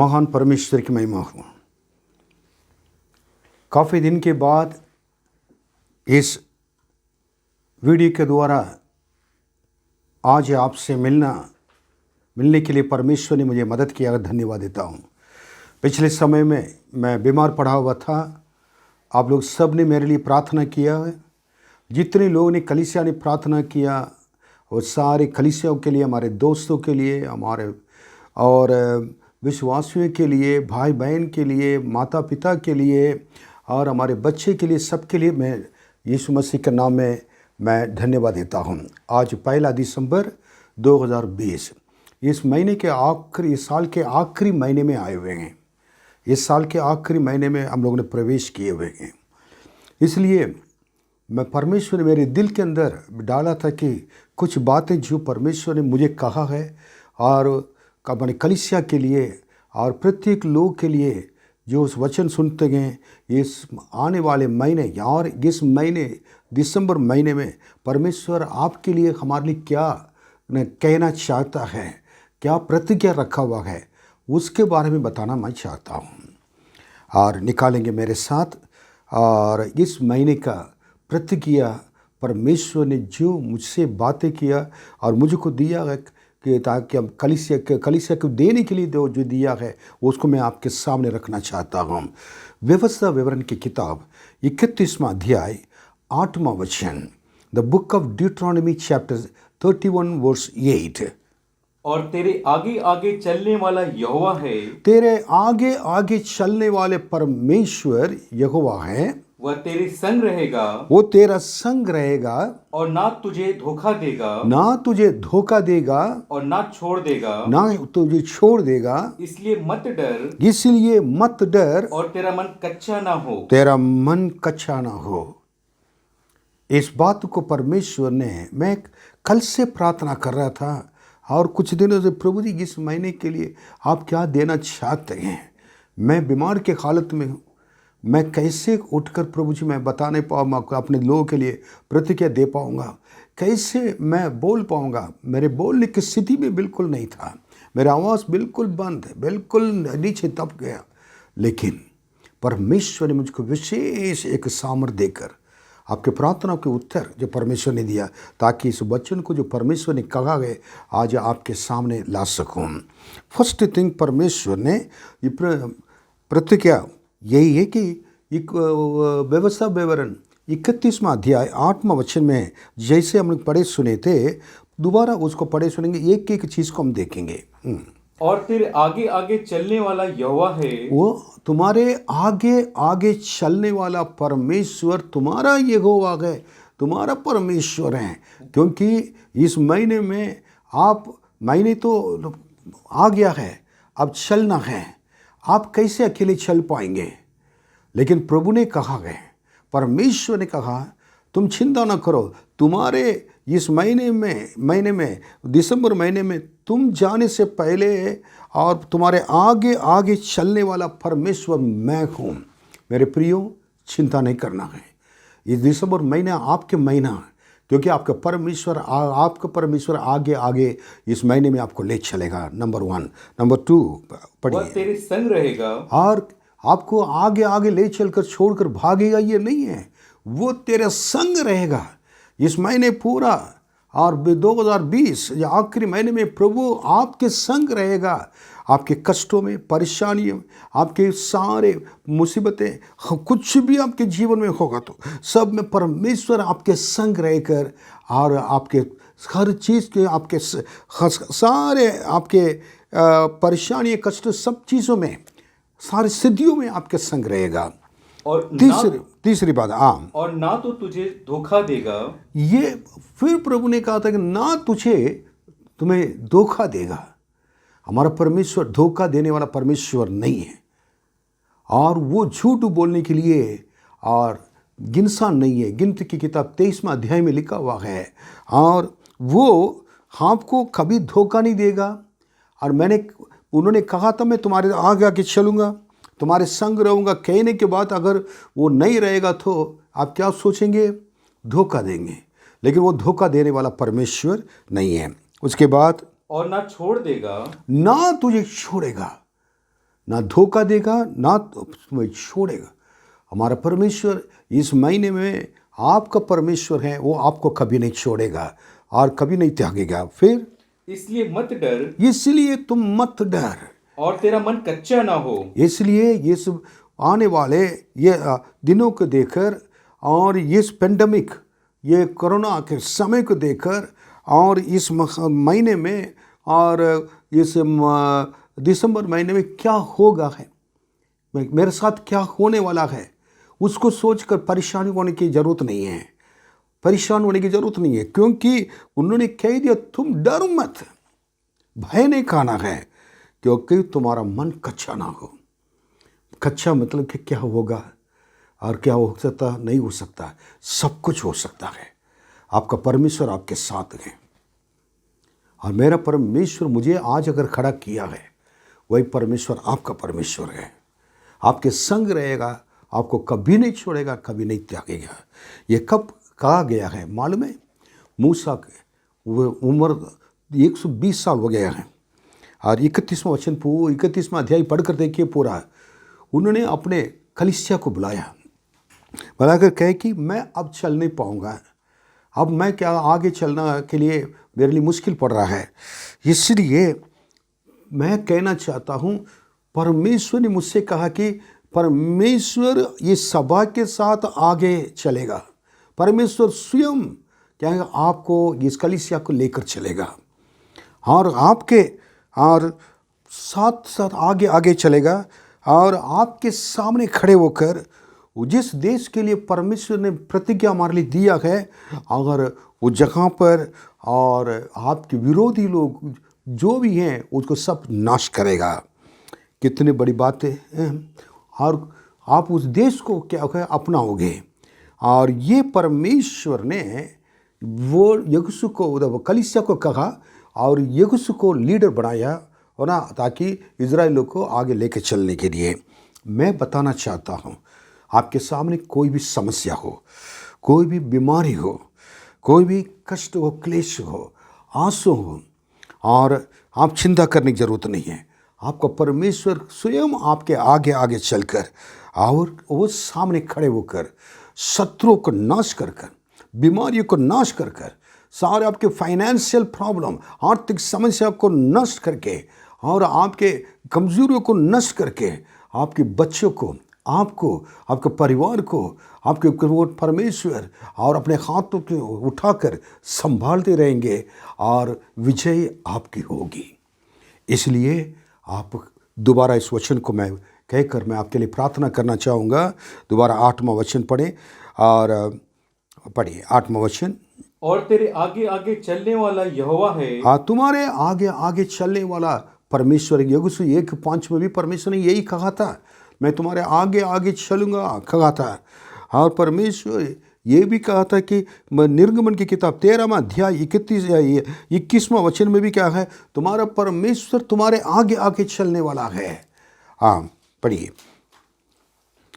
महान परमेश्वर की महिमा हो। काफ़ी दिन के बाद इस वीडियो के द्वारा आज आपसे मिलने के लिए परमेश्वर ने मुझे मदद किया, धन्यवाद देता हूँ। पिछले समय में मैं बीमार पड़ा हुआ था। आप लोग सब ने मेरे लिए प्रार्थना किया। जितने लोगों ने कलीसिया ने प्रार्थना किया और सारे कलीसियाओं के लिए, हमारे दोस्तों के लिए, हमारे और विश्वासियों के लिए, भाई बहन के लिए, माता पिता के लिए और हमारे बच्चे के लिए, सबके लिए मैं यीशु मसीह के नाम में मैं धन्यवाद देता हूँ। आज 1 दिसंबर 2020 इस महीने के आखिरी, इस साल के आखिरी महीने में आए हुए हैं। इस साल के आखिरी महीने में हम लोगों ने प्रवेश किए हुए हैं। इसलिए मैं परमेश्वर ने मेरे दिल के अंदर डाला था कि कुछ बातें जो परमेश्वर ने मुझे कहा है और अपने कलीसिया के लिए और प्रत्येक लोग के लिए जो उस वचन सुनते हैं, इस आने वाले महीने और इस महीने दिसंबर महीने में परमेश्वर आपके लिए, हमारे लिए क्या कहना चाहता है, क्या प्रतिज्ञा रखा हुआ है, उसके बारे में बताना मैं चाहता हूँ। और निकालेंगे मेरे साथ। और इस महीने का प्रतिज्ञा परमेश्वर ने जो मुझसे बातें किया और मुझको दिया है कि ताकि हम कलीसिया को देने के लिए जो दिया है उसको मैं आपके सामने रखना चाहता हूँ। व्यवस्था विवरण की किताब 31वां अध्याय 8वां वचन, the book of Deuteronomy chapter 31 verse 8। और तेरे आगे आगे चलने वाला यहोवा है, तेरे आगे आगे चलने वाले परमेश्वर यहोवा है, वह तेरे संग रहेगा, वो तेरा संग रहेगा और ना तुझे धोखा देगा, ना तुझे धोखा देगा और ना छोड़ देगा। ना तुझे छोड़ देगा। इसलिए मत डर, इसलिए मत डर और तेरा मन कच्चा ना हो। तेरा मन कच्चा ना हो। इस बात को परमेश्वर ने, मैं कल से प्रार्थना कर रहा था और कुछ दिनों से, प्रभु जी इस महीने के लिए आप क्या देना चाहते हैं। मैं बीमार के हालत में हूँ, मैं कैसे उठकर प्रभु जी मैं बता नहीं पाऊँगा, अपने लोगों के लिए प्रतिक्रिया दे पाऊँगा, कैसे मैं बोल पाऊँगा। मेरे बोलने की स्थिति में बिल्कुल नहीं था, मेरा आवाज़ बिल्कुल बंद है, बिल्कुल नीचे दब गया। लेकिन परमेश्वर ने मुझको विशेष एक सामर्थ्य देकर आपके प्रार्थना के उत्तर जो परमेश्वर ने दिया, ताकि इस वचन को जो परमेश्वर ने कहा है आज आपके सामने ला सकूं। फर्स्ट थिंग परमेश्वर ने प्रतिज्ञा यही है कि एक व्यवस्था विवरण 31वां अध्याय 8वां वचन में जैसे हम लोग पढ़े सुने थे, दोबारा उसको पढ़े सुनेंगे, एक एक चीज़ को हम देखेंगे। और तेरे आगे आगे चलने वाला यहोवा है, वो तुम्हारे आगे आगे चलने वाला परमेश्वर तुम्हारा यहोवा है, तुम्हारा परमेश्वर है। क्योंकि इस महीने में महीने तो आ गया है, अब चलना है। आप कैसे अकेले चल पाएंगे? लेकिन प्रभु ने कहा है, परमेश्वर ने कहा तुम चिंता ना करो, तुम्हारे इस महीने में दिसंबर महीने में तुम जाने से पहले और तुम्हारे आगे आगे चलने वाला परमेश्वर मैं हूँ। मेरे प्रियो, चिंता नहीं करना है। इस दिसंबर महीना आपके महीना है, क्योंकि आपका परमेश्वर आगे आगे इस महीने में आपको ले चलेगा। नंबर 1। नंबर 2 वह पढ़िए। तेरे संग रहेगा, और आपको आगे आगे ले चलकर छोड़कर भागेगा ये नहीं है, वो तेरे संग रहेगा इस महीने पूरा। और 2020 या आखिरी महीने में प्रभु आपके संग रहेगा। आपके कष्टों में, परेशानियों में, आपके सारे मुसीबतें, कुछ भी आपके जीवन में होगा तो सब में परमेश्वर आपके संग रहकर और आपके हर चीज़ के, आपके सारे आपके परेशानियाँ, कष्ट, सब चीज़ों में, सारी स्थितियों में आपके संग रहेगा। और तीसरी बात, और ना तो तुझे धोखा देगा। ये फिर प्रभु ने कहा था कि ना तुम्हें धोखा देगा। हमारा परमेश्वर धोखा देने वाला परमेश्वर नहीं है, और वो झूठ बोलने के लिए और इंसान नहीं है। गिनती की किताब 23वां अध्याय में लिखा हुआ है, और वो आपको कभी धोखा नहीं देगा। और उन्होंने कहा था मैं तुम्हारे आगे आगे चलूँगा, तुम्हारे संग रहूँगा, कहने के बाद अगर वो नहीं रहेगा तो आप क्या सोचेंगे? धोखा देंगे। लेकिन वो धोखा देने वाला परमेश्वर नहीं है। उसके बाद, और ना छोड़ देगा, ना तुझे छोड़ेगा। ना धोखा देगा, ना तुम्हें छोड़ेगा। हमारा परमेश्वर इस महीने में आपका परमेश्वर है, वो आपको कभी नहीं छोड़ेगा और कभी नहीं त्यागेगा। फिर इसलिए मत डर इसलिए तुम मत डर, और तेरा मन कच्चा ना हो। इसलिए ये सब आने वाले ये दिनों को देखकर और इस पेंडेमिक, ये कोरोना के समय को देखकर और इस महीने में और इस दिसंबर महीने में क्या होगा है, मेरे साथ क्या होने वाला है, उसको सोचकर परेशानी होने की ज़रूरत नहीं है, परेशान होने की ज़रूरत नहीं है। क्योंकि उन्होंने कह दिया तुम डरो मत, भय नहीं खाना है, क्योंकि तुम्हारा मन कच्चा ना हो। कच्चा मतलब कि क्या होगा और क्या हो सकता, नहीं हो सकता, सब कुछ हो सकता है। आपका परमेश्वर आपके साथ है और मेरा परमेश्वर मुझे आज अगर खड़ा किया है, वही परमेश्वर आपका परमेश्वर है। आपके संग रहेगा, आपको कभी नहीं छोड़ेगा, कभी नहीं त्यागेगा। ये कब कहा गया है मालूम है? मूसा के वो उम्र 120 साल हो गया है और 31वां वचन 31वां अध्याय पढ़कर देखिए पूरा। उन्होंने अपने कलीसिया को बुलाकर कहे कि मैं अब चल नहीं पाऊँगा, अब मैं क्या आगे चलना के लिए मेरे लिए मुश्किल पड़ रहा है। इसलिए मैं कहना चाहता हूँ, परमेश्वर ने मुझसे कहा कि परमेश्वर ये सभा के साथ आगे चलेगा। परमेश्वर स्वयं क्या है, आपको इस कलीसिया को लेकर चलेगा और आपके और साथ साथ आगे आगे चलेगा और आपके सामने खड़े होकर जिस देश के लिए परमेश्वर ने प्रतिज्ञा हमारे लिए दिया है, अगर उस जगह पर और आपके विरोधी लोग जो भी हैं उसको सब नाश करेगा। कितनी बड़ी बातें हैं। और आप उस देश को क्या है अपनाओगे। और ये परमेश्वर ने वो यीशु को कलीसिया को कहा और यीशु को लीडर बनाया हो ना, ताकि इजराइल को आगे लेके चलने के लिए। मैं बताना चाहता हूँ, आपके सामने कोई भी समस्या हो, कोई भी बीमारी हो, कोई भी कष्ट हो, क्लेश हो, आंसू हो, और आप चिंता करने की ज़रूरत नहीं है। आपका परमेश्वर स्वयं आपके आगे आगे चलकर और वो सामने खड़े होकर शत्रुओं को नाश कर कर, बीमारियों को नाश कर कर, सारे आपके फाइनेंशियल प्रॉब्लम, आर्थिक समस्या को नष्ट करके और आपके कमजोरियों को नष्ट करके आपके बच्चों को, आपको, आपके परिवार को, आपके परमेश्वर और अपने हाथों को उठाकर संभालते रहेंगे और विजय आपकी होगी। इसलिए आप दोबारा इस वचन को मैं कहकर मैं आपके लिए प्रार्थना करना चाहूँगा। दोबारा 8वां वचन पढ़ें और पढ़िए 8वां वचन। और तेरे आगे आगे चलने वाला यहोवा है। तुम्हारे आगे आगे चलने वाला परमेश्वर। यीशु 1:5 में भी परमेश्वर ने यही कहा था, मैं तुम्हारे आगे आगे चलूँगा, कहा था। और परमेश्वर ये भी कहा था कि निर्गमन की किताब 13वां अध्याय 21वां वचन में भी क्या है, तुम्हारा परमेश्वर तुम्हारे आगे आगे चलने वाला है। हाँ पढ़िए,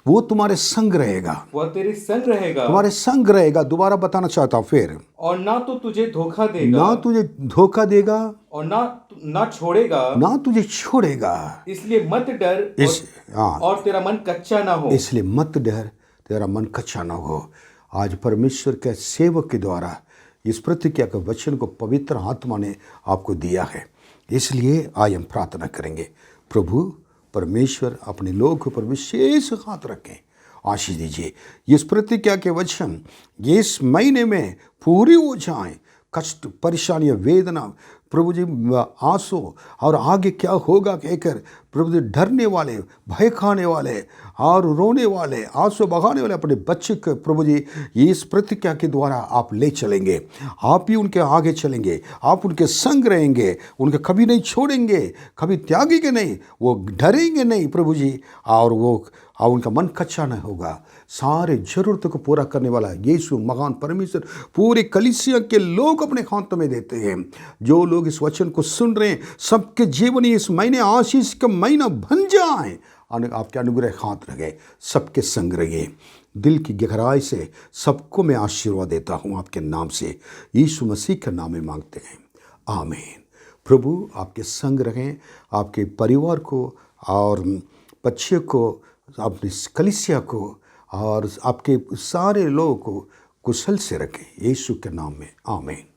वो तुम्हारे संग रहेगा, वह तेरे संग रहेगा, तुम्हारे संग रहेगा। दोबारा बताना चाहता हूँ फिर, और ना तो तुझे धोखा देगा, ना तुझे धोखा देगा, और ना छोड़ेगा, ना तुझे छोड़ेगा। इसलिए मत डर और तेरा मन कच्चा ना हो। इसलिए मत डर, तेरा मन कच्चा ना हो। आज परमेश्वर के सेवक के द्वारा इस प्रतिज्ञा के वचन को पवित्र आत्मा ने आपको दिया है। इसलिए आज हम प्रार्थना करेंगे, प्रभु परमेश्वर अपने लोगों के ऊपर विशेष हाथ रखें, आशीष दीजिए। इस प्रतिज्ञा के वचन इस महीने में पूरी हो जाएं। कष्ट, परेशानियाँ, वेदना, प्रभु जी आंसू और आगे क्या होगा कहकर प्रभु जी डरने वाले, भय खाने वाले और रोने वाले, आंसू बहाने वाले अपने बच्चे को प्रभु जी इस प्रतिज्ञा के द्वारा आप ले चलेंगे। आप ही उनके आगे चलेंगे, आप उनके संग रहेंगे, उनके कभी नहीं छोड़ेंगे, कभी त्यागेंगे नहीं, वो डरेंगे नहीं प्रभु जी, और उनका मन कच्चा नहीं होगा। सारे जरूरतों को पूरा करने वाला यीशु महान परमेश्वर पूरे कलीसिया के लोग अपने हाथों में देते हैं। जो लोग इस वचन को सुन रहे हैं, सबके जीवन इस महीने आशीष का महीना बन जाए। आपके अनुग्रह हाथ रहे, सबके संग रहिए। दिल की गहराई से सबको मैं आशीर्वाद देता हूँ आपके नाम से, यीशु मसीह के नाम में मांगते हैं, आमीन। प्रभु आपके संग रहें, आपके परिवार को, और बच्चे को, अपनी कलीसिया को और आपके सारे लोगों को कुशल से रखें। यीशु के नाम में आमीन।